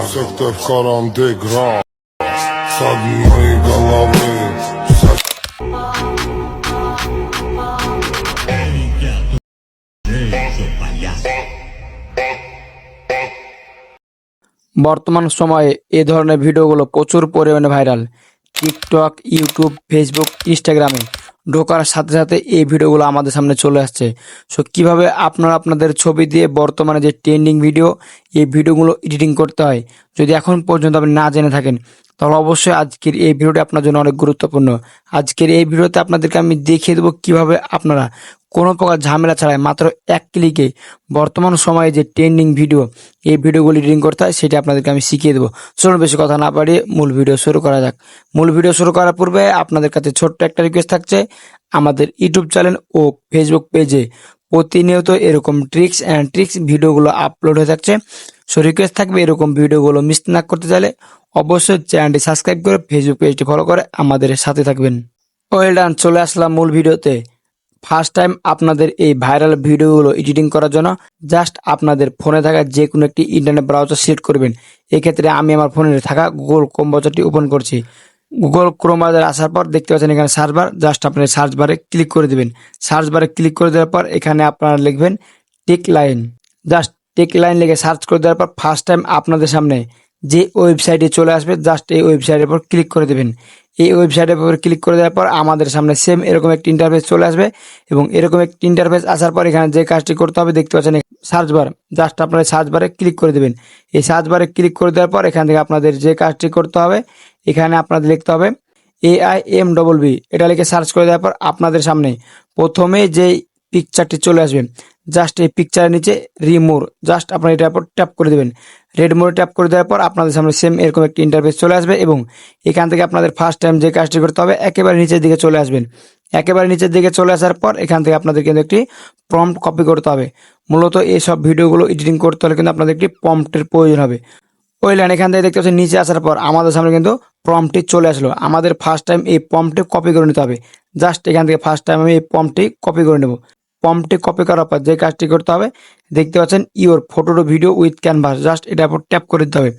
Секта в каранте грам с одной головы. বর্তমান সময়ে এই ধরনের ভিডিওগুলো প্রচুর পরিমাণে ভাইরাল। টিকটক, ইউটিউব, ফেসবুক, ইনস্টাগ্রামে ঢোকার সাথে সাথে এই ভিডিওগুলো আমাদের সামনে চলে আসছে। সো কিভাবে আপনারা আপনাদের ছবি দিয়ে বর্তমানে যে ট্রেন্ডিং ভিডিও, এই ভিডিওগুলো এডিটিং করতে হয়, যদি এখন পর্যন্ত আপনি না জেনে থাকেন, তাহলে অবশ্যই আজকের এই ভিডিওটি আপনার জন্য অনেক গুরুত্বপূর্ণ। আজকের এই ভিডিওতে আপনাদেরকে আমি দেখিয়ে দেবো কিভাবে আপনারা কোনো প্রকার ঝামেলা ছাড়াই মাত্র এক ক্লিকে বর্তমান সময়ে যে ট্রেন্ডিং ভিডিও, এই ভিডিওগুলি এডিটিং করতে হয় সেটা আপনাদেরকে আমি শিখিয়ে দেবো। চলুন বেশি কথা না বাড়িয়ে মূল ভিডিও শুরু করা যাক। মূল ভিডিও শুরু করার পূর্বে আপনাদের কাছে ছোট্ট একটা রিকোয়েস্ট থাকছে, আমাদের ইউটিউব চ্যানেল ও ফেসবুক পেজে প্রতিনিয়ত এরকম ট্রিক্স ভিডিওগুলো আপলোড হয়ে থাকছে। সো রিকোয়েস্ট থাকবে, এরকম ভিডিওগুলো মিস না করতে চাইলে অবশ্যই চ্যানেলটি সাবস্ক্রাইব করে ফেসবুক পেজটি ফলো করে আমাদের সাথে থাকবেন। ওয়েল ডান, চলে আসলাম মূল ভিডিওতে। ফার্স্ট টাইম আপনাদের এই ভাইরাল ভিডিওগুলো এডিটিং করার জন্য জাস্ট আপনাদের ফোনে থাকা যে কোনো একটি ইন্টারনেট ব্রাউজার সিলেক্ট করবেন। এক্ষেত্রে আমি আমার ফোনে থাকা গুগল ক্রোম ব্রাউজারটি ওপেন করছি। গুগল ক্রোম ব্রাউজারে আসার পর দেখতে পাচ্ছেন এখানে সার্চ বার, জাস্ট আপনার সার্চ বারে ক্লিক করে দেবেন। সার্চ বারে ক্লিক করে দেওয়ার পর এখানে আপনারা লিখবেন take line. Just take line লিখে সার্চ করে দেওয়ার পর ফার্স্ট টাইম আপনাদের সামনে যে ওয়েবসাইটে চলে আসবে, জাস্ট এই ওয়েবসাইটের উপর ক্লিক করে দেবেন। এই ওয়েবসাইটের উপর ক্লিক করে দেওয়ার পর আমাদের সামনে সেম এরকম একটি ইন্টারফেস চলে আসবে এবং এরকম একটি ইন্টারফেস আসার পর এখানে যে কাজটি করতে হবে দেখতে পাচ্ছেন সার্চ বার, জাস্ট আপনারা সার্চ বারে ক্লিক করে দেবেন। এই সার্চ বারে ক্লিক করে দেওয়ার পর এখান থেকে আপনাদের যে কাজটি করতে হবে, এখানে আপনাদের লিখতে হবে AIMBB, এটা লিখে সার্চ করে দেওয়ার পর আপনাদের সামনে প্রথমে যে পিকচারটি চলে আসবে, জাস্ট এই পিকচারের নিচে রিমুভ, জাস্ট আপনারা এটার উপর ট্যাপ করে দেবেন। রেড মোড়ে ট্যাপ করে দেওয়ার পর আপনাদের সামনে সেম এরকম একটি ইন্টারফেস চলে আসবে এবং এখান থেকে আপনাদের ফার্স্ট টাইম যে কাজটি করতে হবে একেবারে নিচের দিকে চলে আসবেন। একেবারে নিচের দিকে চলে আসার পর এখান থেকে আপনাদের কিন্তু একটি প্রম্পট কপি করতে হবে। মূলত এইসব ভিডিওগুলো এডিটিং করতে হলে কিন্তু আপনাদের একটি প্রম্পটের প্রয়োজন হবে। ওই লাইন এখান থেকে দেখতে পাচ্ছেন নিচে আসার পর আমাদের সামনে কিন্তু প্রম্পটটি চলে আসলো। আমাদের ফার্স্ট টাইম এই প্রম্পটটি কপি করে নিতে হবে। জাস্ট এখান থেকে ফার্স্ট টাইম আমি এই প্রম্পটটি কপি করে নেব। প্রম্পটটি কপি করার পর যে কাজটি করতে হবে দেখতে পাচ্ছেন your photo to video with Canvas, just এটার উপর ট্যাপ করে দিতে হবে।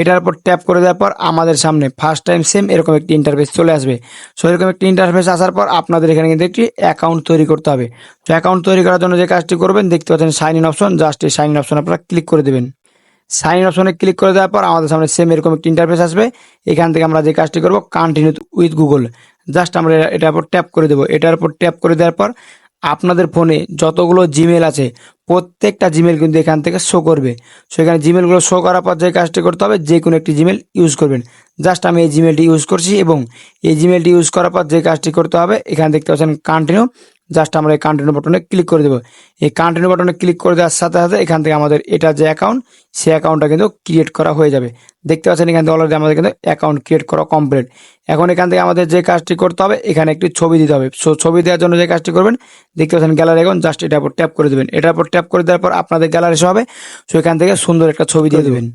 এটার উপর ট্যাপ করে দেওয়ার পর আমাদের সামনে ফার্স্ট টাইম সেম এরকম একটি ইন্টারফেস চলে আসবে। সো এরকম একটি ইন্টারফেস আসার পর আপনাদের এখানে কিন্তু একটি অ্যাকাউন্ট তৈরি করতে হবে। তো অ্যাকাউন্ট তৈরি করার জন্য যে কাজটি করবেন দেখতে পাচ্ছেন সাইন ইন অপশন, জাস্ট এই সাইন ইন অপশন আপনারা ক্লিক করে দেবেন। সাইন ইন অপশনে ক্লিক করে দেওয়ার পর আমাদের সামনে সেম এরকম একটি ইন্টারফেস আসবে। এখান থেকে আমরা যে কাজটি করব কন্টিনিউ উইথ গুগল, জাস্ট আমরা এটার উপর ট্যাপ করে দেবো। এটার উপর ট্যাপ করে দেওয়ার পর আপনাদের ফোনে যতগুলো জিমেল আছে প্রত্যেকটা জিমেল কিন্তু এখান থেকে শো করবে। সেখানে জিমেলগুলো শো করার পর যে কাজটি করতে হবে যে কোনো একটি জিমেল ইউজ করবেন। জাস্ট আমি এই জিমেলটি ইউজ করছি এবং এই জিমেলটি ইউজ করার পর যে কাজটি করতে হবে এখানে দেখতে পাচ্ছেন কন্টিনিউ, জাস্ট আমরা এই কন্টিনিউ বাটনে ক্লিক করে দেবো। এই কন্টিনিউ বাটনে ক্লিক করে দেওয়ার সাথে সাথে এখান থেকে আমাদের এটা যে অ্যাকাউন্ট, সেই অ্যাকাউন্টটা কিন্তু ক্রিয়েট করা হয়ে যাবে। দেখতে পাচ্ছেন এখান থেকে অলরেডি আমাদের কিন্তু অ্যাকাউন্ট ক্রিয়েট করা কমপ্লিট। এখন এখান থেকে আমাদের যে কাজটি করতে হবে এখানে একটি ছবি দিতে হবে। সো ছবি দেওয়ার জন্য যে কাজটি করবেন দেখতে পাচ্ছেন গ্যালারি আইকন, জাস্ট এটার উপর ট্যাপ করে দেবেন। এটার উপর ট্যাপ করে দেওয়ার পর আপনাদের গ্যালারি শো হবে। সো এখান থেকে সুন্দর একটা ছবি দিয়ে দেবেন।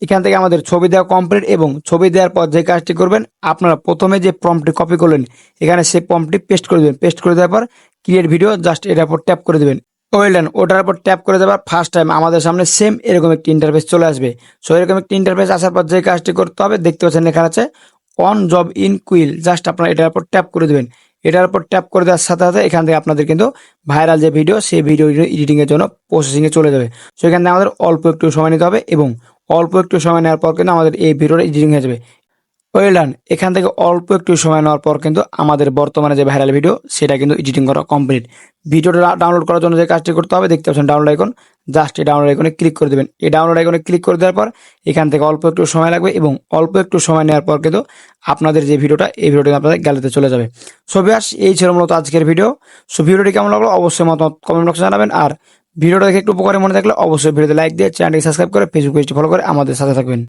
এখান থেকে আমাদের ছবি দেওয়া কমপ্লিট এবং ছবি দেওয়ার পর যে কাজটি করবেন আপনারা প্রথমে যে প্রম্পটটি কপি করলেন এখানে সেই প্রম্পটটি পেস্ট করে দেবেন। পেস্ট করে দেওয়ার পর ক্রিয়েট ভিডিও, জাস্ট এটার উপর ট্যাপ করে দেবেন। ওয়েল, ওটার উপর ট্যাপ করে দেওয়ার ফার্স্ট টাইম আমাদের সামনে সেম এরকম একটি ইন্টারফেস চলে আসবে। সো এরকম একটি ইন্টারফেস আসার পর যে কাজটি করতে হবে দেখতে পাচ্ছেন লেখা আছে on job in quill, just আপনারা এটার উপর ট্যাপ করে দেবেন। এটার উপর ট্যাপ করে দেওয়ার সাথে সাথে এখান থেকে আপনাদের কিন্তু ভাইরাল যে ভিডিও সেই ভিডিও এডিটিং এর জন্য প্রসেসিংয়ে চলে যাবে। সো এখান থেকে আমাদের অল্প একটু সময় নিতে হবে এবং অল্প একটু সময় নেওয়ার পর কিন্তু আমাদের এই ভিডিওটা এডিটিং হয়ে যাবে। ওয়েল ডান, এখান থেকে অল্প একটু সময় নেওয়ার পর কিন্তু আমাদের বর্তমানে যে ভাইরাল ভিডিও সেটা কিন্তু এডিটিং করা কমপ্লিট। ভিডিওটা ডাউনলোড করার জন্য যে কাজটি করতে হবে দেখতে পাচ্ছেন ডাউনলোড আইকন, জাস্ট এই ডাউনলোড আইকনে ক্লিক করে দেবেন। এই ডাউনলোড আইকনে ক্লিক করে দেওয়ার পর এখান থেকে অল্প একটু সময় লাগবে এবং অল্প একটু সময় নেওয়ার পর কিন্তু আপনাদের যে ভিডিওটা এই ভিডিওটা আপনাদের গ্যালারিতে চলে যাবে। সো ভিউয়ার্স, এই ছিল মূলত আজকের ভিডিও। সো ভিডিওটি কেমন লাগলো অবশ্যই মতামত কমেন্ট বক্সে জানাবেন। আর ভিডিওটা দেখে একটু উপকারে মনে থাকলে অবশ্যই ভিডিওতে লাইক দিয়ে চ্যানেলটি সাবস্ক্রাইব করে ফেসবুক পেজটি ফলো করে আমাদের সাথে থাকবেন।